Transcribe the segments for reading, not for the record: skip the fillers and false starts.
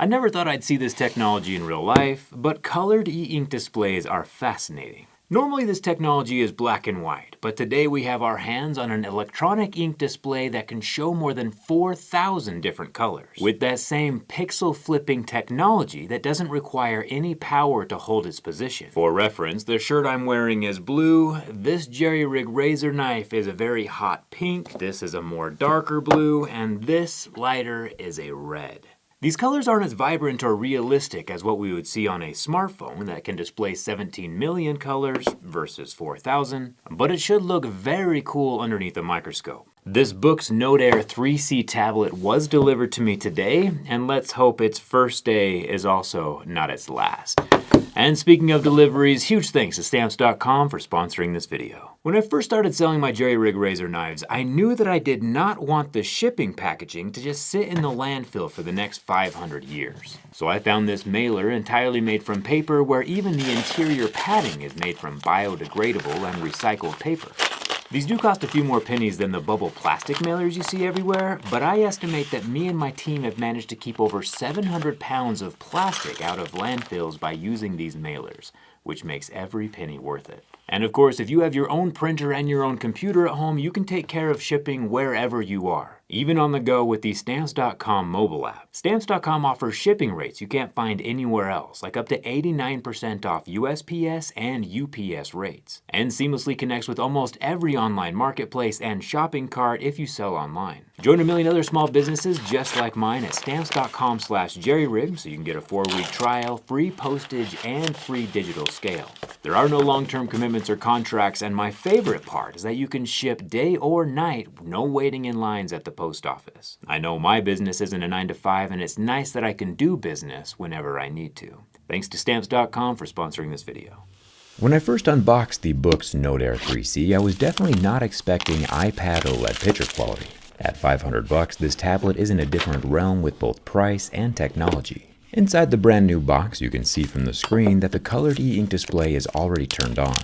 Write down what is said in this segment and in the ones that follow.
I never thought I'd see this technology in real life, but colored e-ink displays are fascinating. Normally this technology is black and white, but today we have our hands on an electronic ink display that can show more than 4,000 different colors. With that same pixel flipping technology that doesn't require any power to hold its position. For reference, the shirt I'm wearing is blue, this JerryRig razor knife is a very hot pink, this is a more darker blue, and this lighter is a red. These colors aren't as vibrant or realistic as what we would see on a smartphone that can display 17 million colors versus 4,000, but it should look very cool underneath a microscope. This Boox Note Air 3C tablet was delivered to me today, and let's hope its first day is also not its last. And speaking of deliveries, huge thanks to Stamps.com for sponsoring this video. When I first started selling my JerryRig razor knives, I knew that I did not want the shipping packaging to just sit in the landfill for the next 500 years. So I found this mailer entirely made from paper where even the interior padding is made from biodegradable and recycled paper. These do cost a few more pennies than the bubble plastic mailers you see everywhere, but I estimate that me and my team have managed to keep over 700 pounds of plastic out of landfills by using these mailers, which makes every penny worth it. And of course, if you have your own printer and your own computer at home, you can take care of shipping wherever you are, even on the go with the Stamps.com mobile app. Stamps.com offers shipping rates you can't find anywhere else, like up to 89% off USPS and UPS rates, and seamlessly connects with almost every online marketplace and shopping cart if you sell online. Join a million other small businesses just like mine at Stamps.com/JerryRig so you can get a 4-week trial, free postage, and free digital scale. There are no long-term commitments or contracts, and my favorite part is that you can ship day or night, no waiting in lines at the post office. I know my business isn't a 9-to-5, and it's nice that I can do business whenever I need to. Thanks to Stamps.com for sponsoring this video. When I first unboxed the Boox Note Air 3C, I was definitely not expecting iPad OLED picture quality. At $500, this tablet is in a different realm with both price and technology. Inside the brand new box, you can see from the screen that the colored e-ink display is already turned on.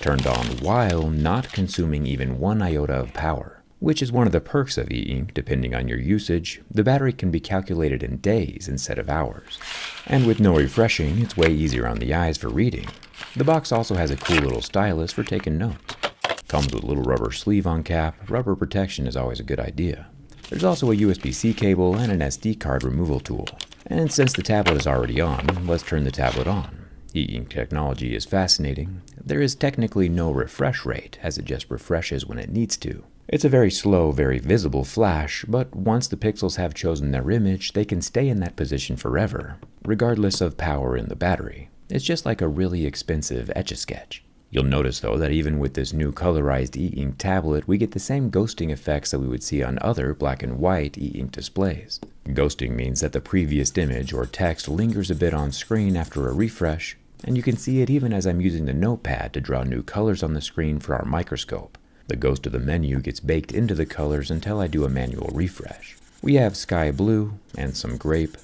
Turned on while not consuming even 1 iota of power, which is one of the perks of e-ink. Depending on your usage, the battery can be calculated in days instead of hours. And with no refreshing, it's way easier on the eyes for reading. The box also has a cool little stylus for taking notes. Comes with a little rubber sleeve on cap. Rubber protection is always a good idea. There's also a USB-C cable and an SD card removal tool. And since the tablet is already on, let's turn the tablet on. E-ink technology is fascinating. There is technically no refresh rate, as it just refreshes when it needs to. It's a very slow, very visible flash, but once the pixels have chosen their image, they can stay in that position forever, regardless of power in the battery. It's just like a really expensive Etch-a-Sketch. You'll notice though that even with this new colorized e-ink tablet, we get the same ghosting effects that we would see on other black and white e-ink displays. Ghosting means that the previous image or text lingers a bit on screen after a refresh, and you can see it even as I'm using the notepad to draw new colors on the screen for our microscope. The ghost of the menu gets baked into the colors until I do a manual refresh. We have sky blue and some grape.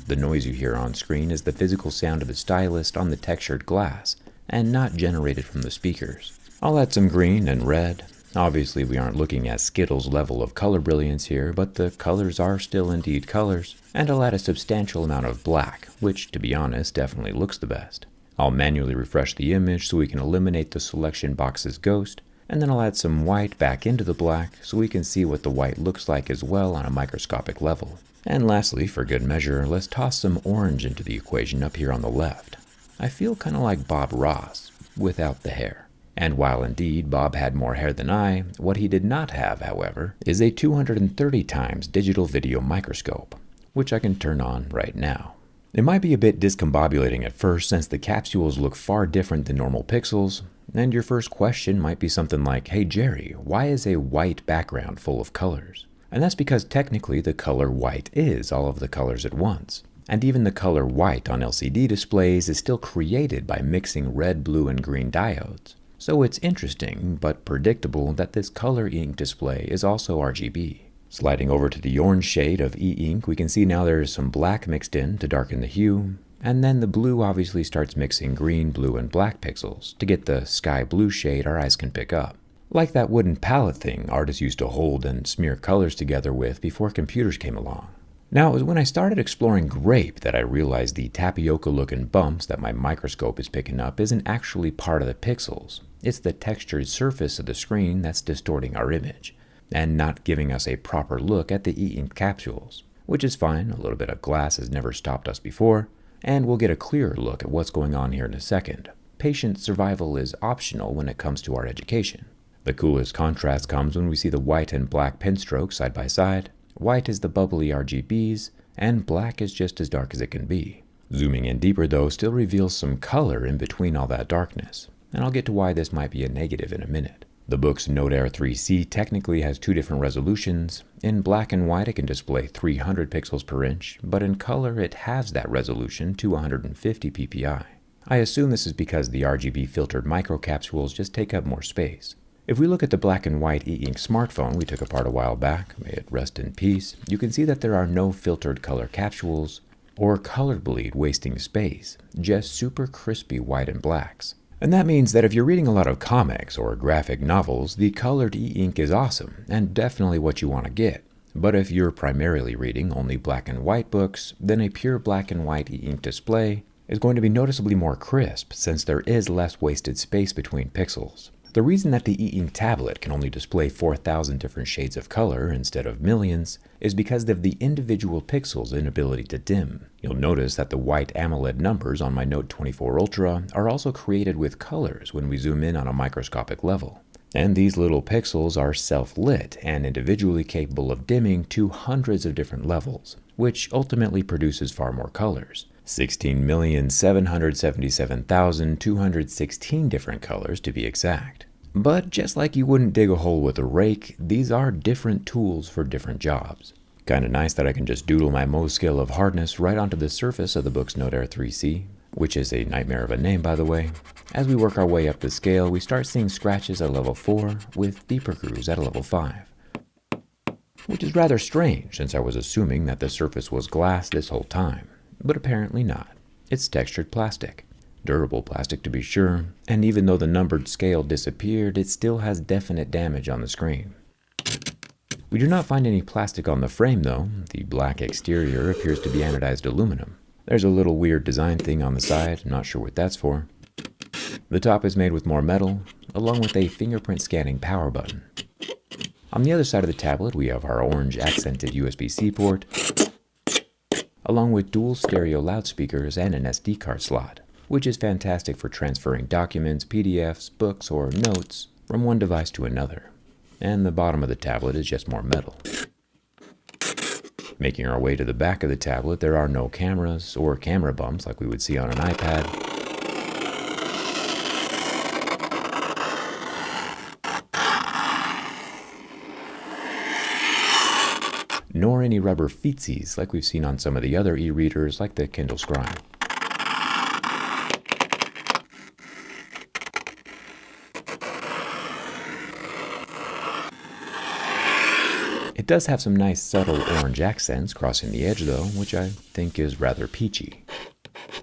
The noise you hear on screen is the physical sound of the stylus on the textured glass, and not generated from the speakers. I'll add some green and red. Obviously we aren't looking at Skittles level of color brilliance here, but the colors are still indeed colors. And I'll add a substantial amount of black, which to be honest definitely looks the best. I'll manually refresh the image so we can eliminate the selection box's ghost, and then I'll add some white back into the black so we can see what the white looks like as well on a microscopic level. And lastly, for good measure, let's toss some orange into the equation up here on the left. I feel kind of like Bob Ross, without the hair. And while indeed Bob had more hair than I, what he did not have, however, is a 230 times digital video microscope, which I can turn on right now. It might be a bit discombobulating at first since the capsules look far different than normal pixels, and your first question might be something like, "Hey Jerry, why is a white background full of colors?" And that's because technically the color white is all of the colors at once. And even the color white on LCD displays is still created by mixing red, blue, and green diodes. So it's interesting, but predictable that this color ink display is also RGB. Sliding over to the orange shade of e-ink, we can see now there is some black mixed in to darken the hue, and then the blue obviously starts mixing green, blue, and black pixels to get the sky blue shade our eyes can pick up. Like that wooden palette thing artists used to hold and smear colors together with before computers came along. Now, it was when I started exploring grape that I realized the tapioca-looking bumps that my microscope is picking up isn't actually part of the pixels. It's the textured surface of the screen that's distorting our image, and not giving us a proper look at the e-ink capsules. Which is fine, a little bit of glass has never stopped us before, and we'll get a clearer look at what's going on here in a second. Patient survival is optional when it comes to our education. The coolest contrast comes when we see the white and black pen strokes side by side. White is the bubbly RGBs, and black is just as dark as it can be. Zooming in deeper though still reveals some color in between all that darkness, and I'll get to why this might be a negative in a minute. The book's Note Air 3C technically has two different resolutions. In black and white it can display 300 pixels per inch, but in color it halves that resolution to 150 ppi. I assume this is because the RGB filtered microcapsules just take up more space. If we look at the black and white e-ink smartphone we took apart a while back, may it rest in peace, you can see that there are no filtered color capsules or color bleed wasting space, just super crispy white and blacks. And that means that if you're reading a lot of comics or graphic novels, the colored e-ink is awesome and definitely what you want to get. But if you're primarily reading only black and white books, then a pure black and white e-ink display is going to be noticeably more crisp since there is less wasted space between pixels. The reason that the e-ink tablet can only display 4,000 different shades of color instead of millions is because of the individual pixels' inability to dim. You'll notice that the white AMOLED numbers on my Note 24 Ultra are also created with colors when we zoom in on a microscopic level. And these little pixels are self-lit and individually capable of dimming to hundreds of different levels, which ultimately produces far more colors. 16,777,216 different colors to be exact. But just like you wouldn't dig a hole with a rake, these are different tools for different jobs. Kinda nice that I can just doodle my Mohs scale of hardness right onto the surface of the book's Note Air 3C, which is a nightmare of a name by the way. As we work our way up the scale, we start seeing scratches at level 4 with deeper grooves at a level 5. Which is rather strange since I was assuming that the surface was glass this whole time. But apparently not. It's textured plastic. Durable plastic to be sure, and even though the numbered scale disappeared, it still has definite damage on the screen. We do not find any plastic on the frame though. The black exterior appears to be anodized aluminum. There's a little weird design thing on the side, not sure what that's for. The top is made with more metal, along with a fingerprint scanning power button. On the other side of the tablet we have our orange accented USB-C port, along with dual stereo loudspeakers and an SD card slot, which is fantastic for transferring documents, PDFs, books, or notes from one device to another. And the bottom of the tablet is just more metal. Making our way to the back of the tablet, there are no cameras or camera bumps like we would see on an iPad. Nor any rubber feetsies like we've seen on some of the other e-readers like the Kindle Scribe. It does have some nice subtle orange accents crossing the edge though, which I think is rather peachy.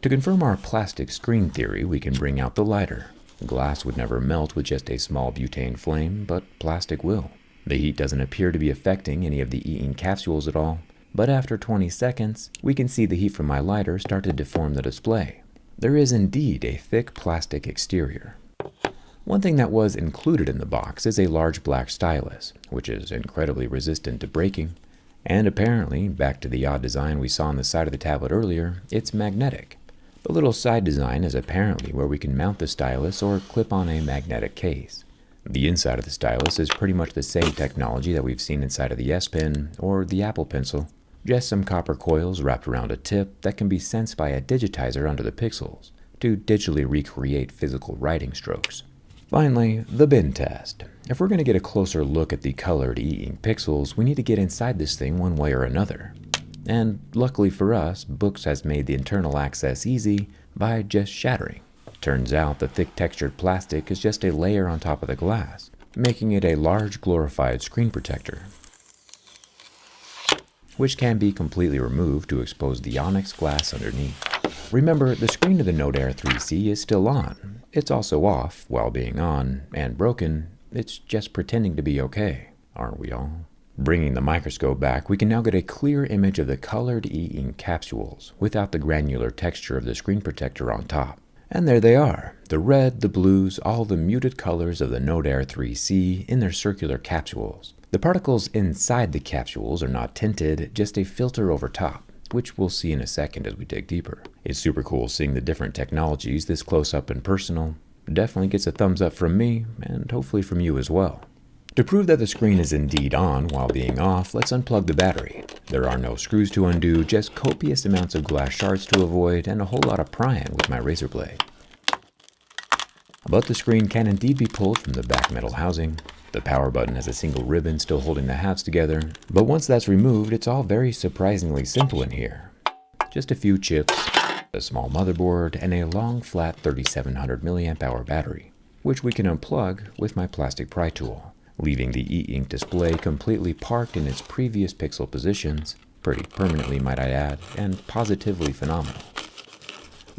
To confirm our plastic screen theory, we can bring out the lighter. Glass would never melt with just a small butane flame, but plastic will. The heat doesn't appear to be affecting any of the e-ink capsules at all, but after 20 seconds, we can see the heat from my lighter start to deform the display. There is indeed a thick plastic exterior. One thing that was included in the box is a large black stylus, which is incredibly resistant to breaking, and apparently, back to the odd design we saw on the side of the tablet earlier, it's magnetic. The little side design is apparently where we can mount the stylus or clip on a magnetic case. The inside of the stylus is pretty much the same technology that we've seen inside of the S Pen or the Apple Pencil, just some copper coils wrapped around a tip that can be sensed by a digitizer under the pixels to digitally recreate physical writing strokes. Finally, the bin test. If we're going to get a closer look at the colored e-ink pixels, we need to get inside this thing one way or another. And luckily for us, Books has made the internal access easy by just shattering. Turns out the thick textured plastic is just a layer on top of the glass, making it a large glorified screen protector, which can be completely removed to expose the onyx glass underneath. Remember, the screen of the Note Air 3C is still on. It's also off while being on, and broken. It's just pretending to be okay, aren't we all? Bringing the microscope back, we can now get a clear image of the colored e-ink capsules without the granular texture of the screen protector on top. And there they are, the red, the blues, all the muted colors of the Note Air 3C in their circular capsules. The particles inside the capsules are not tinted, just a filter over top, which we'll see in a second as we dig deeper. It's super cool seeing the different technologies this close up and personal. Definitely gets a thumbs up from me, and hopefully from you as well. To prove that the screen is indeed on while being off, let's unplug the battery. There are no screws to undo, just copious amounts of glass shards to avoid, and a whole lot of prying with my razor blade. But the screen can indeed be pulled from the back metal housing. The power button has a single ribbon still holding the halves together, but once that's removed, it's all very surprisingly simple in here. Just a few chips, a small motherboard, and a long flat 3700 mAh battery, which we can unplug with my plastic pry tool, leaving the e-ink display completely parked in its previous pixel positions, pretty permanently might I add, and positively phenomenal.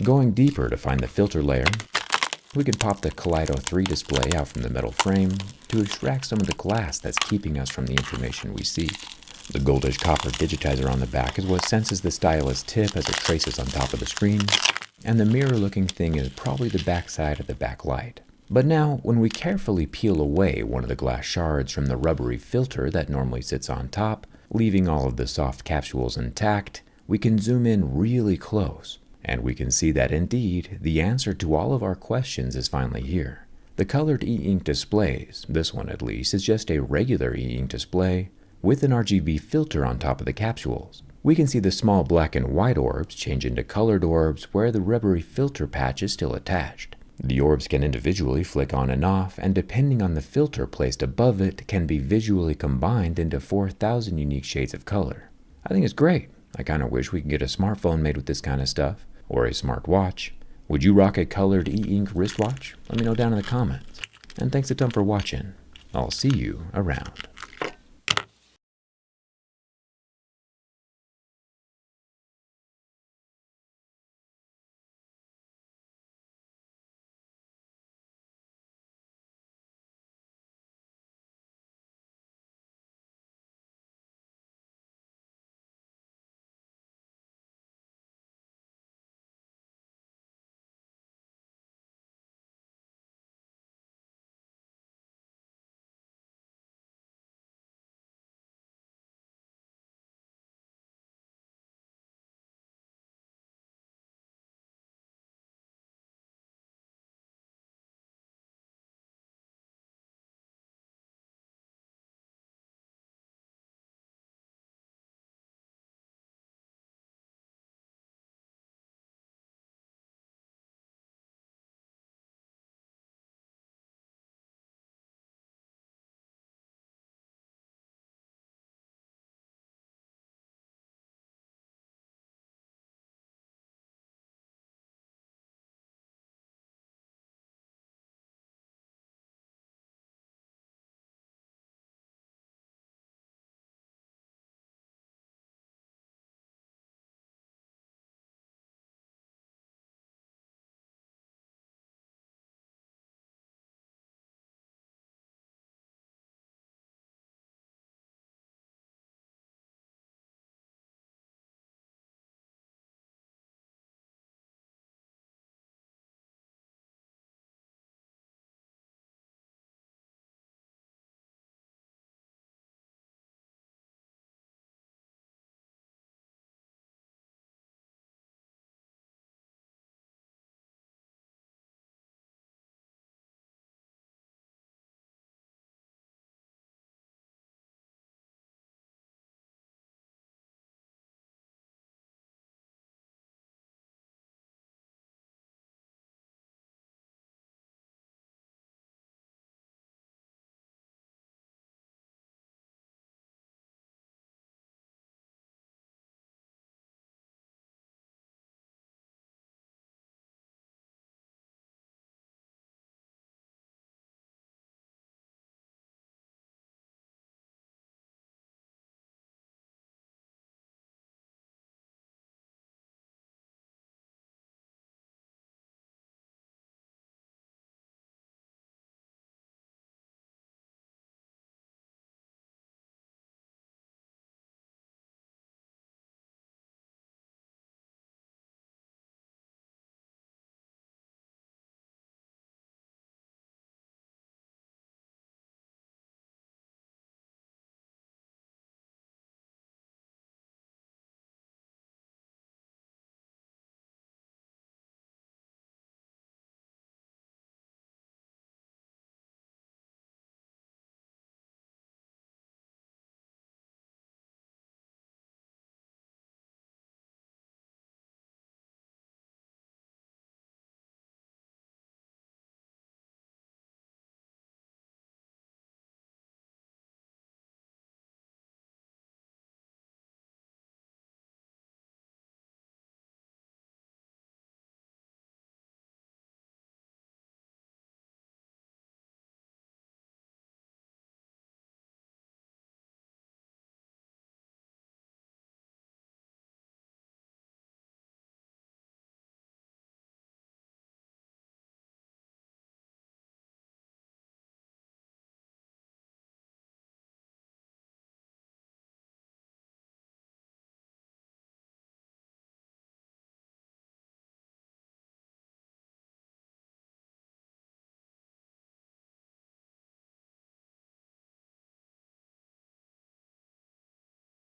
Going deeper to find the filter layer, we can pop the Kaleido 3 display out from the metal frame to extract some of the glass that's keeping us from the information we seek. The goldish copper digitizer on the back is what senses the stylus tip as it traces on top of the screen, and the mirror-looking thing is probably the backside of the backlight. But now, when we carefully peel away one of the glass shards from the rubbery filter that normally sits on top, leaving all of the soft capsules intact, we can zoom in really close, and we can see that indeed, the answer to all of our questions is finally here. The colored e-ink displays, this one at least, is just a regular e-ink display with an RGB filter on top of the capsules. We can see the small black and white orbs change into colored orbs where the rubbery filter patch is still attached. The orbs can individually flick on and off, and depending on the filter placed above it, can be visually combined into 4,000 unique shades of color. I think it's great. I kind of wish we could get a smartphone made with this kind of stuff, or a smart watch. Would you rock a colored e-ink wristwatch? Let me know down in the comments. And thanks a ton for watching. I'll see you around.